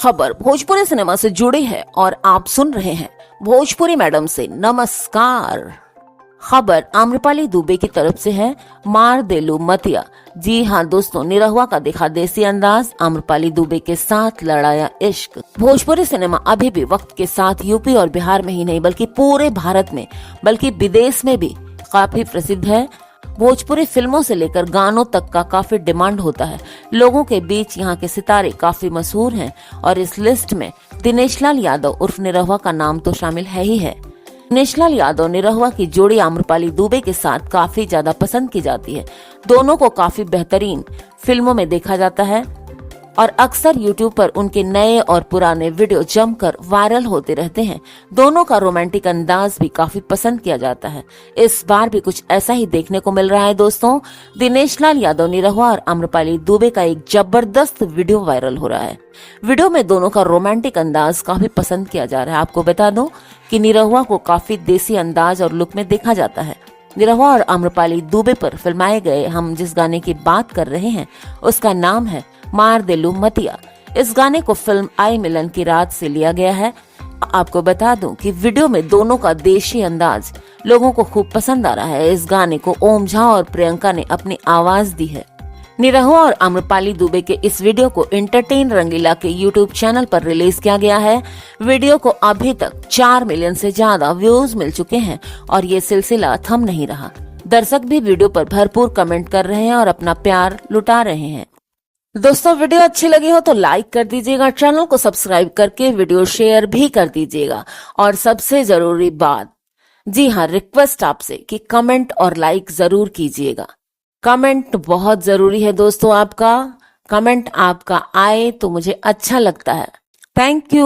खबर भोजपुरी सिनेमा से जुड़ी है और आप सुन रहे हैं भोजपुरी मैडम से नमस्कार। खबर आम्रपाली दुबे की तरफ से है। मार देलू मतिया। जी हाँ दोस्तों, निरहुआ का दिखा देसी अंदाज, आम्रपाली दुबे के साथ लड़ाया इश्क। भोजपुरी सिनेमा अभी भी वक्त के साथ यूपी और बिहार में ही नहीं बल्कि पूरे भारत में बल्कि विदेश में भी काफी प्रसिद्ध है। भोजपुरी फिल्मों से लेकर गानों तक का काफी डिमांड होता है। लोगों के बीच यहाँ के सितारे काफी मशहूर हैं और इस लिस्ट में दिनेश लाल यादव उर्फ निरहुआ का नाम तो शामिल है ही है। दिनेश लाल यादव निरहुआ की जोड़ी आम्रपाली दुबे के साथ काफी ज्यादा पसंद की जाती है। दोनों को काफी बेहतरीन फिल्मों में देखा जाता है और अक्सर YouTube पर उनके नए और पुराने वीडियो जमकर वायरल होते रहते हैं। दोनों का रोमांटिक अंदाज भी काफी पसंद किया जाता है। इस बार भी कुछ ऐसा ही देखने को मिल रहा है दोस्तों। दिनेश लाल यादव निरहुआ और आम्रपाली दुबे का एक जबरदस्त वीडियो वायरल हो रहा है। वीडियो में दोनों का रोमांटिक अंदाज काफी पसंद किया जा रहा है। आपको बता दूं कि निरहुआ को काफी देसी अंदाज और लुक में देखा जाता है। निरहुआ और आम्रपाली दुबे पर फिल्माए गए हम जिस गाने की बात कर रहे हैं उसका नाम है मार देलू मतिया। इस गाने को फिल्म आई मिलन की रात से लिया गया है। आपको बता दूं कि वीडियो में दोनों का देशी अंदाज लोगों को खूब पसंद आ रहा है। इस गाने को ओम झा और प्रियंका ने अपनी आवाज दी है। निरहुआ और आम्रपाली दुबे के इस वीडियो को एंटरटेन रंगीला के YouTube चैनल पर रिलीज किया गया है। वीडियो को अभी तक 4 मिलियन से ज्यादा व्यूज मिल चुके हैं और ये सिलसिला थम नहीं रहा। दर्शक भी वीडियो पर भरपूर कमेंट कर रहे हैं और अपना प्यार लुटा रहे हैं। दोस्तों, वीडियो अच्छी लगी हो तो लाइक कर दीजिएगा, चैनल को सब्सक्राइब करके वीडियो शेयर भी कर दीजिएगा और सबसे जरूरी बात, जी हाँ, रिक्वेस्ट आपसे कि कमेंट और लाइक जरूर कीजिएगा। कमेंट बहुत जरूरी है दोस्तों। आपका कमेंट आपका आए तो मुझे अच्छा लगता है। Thank you.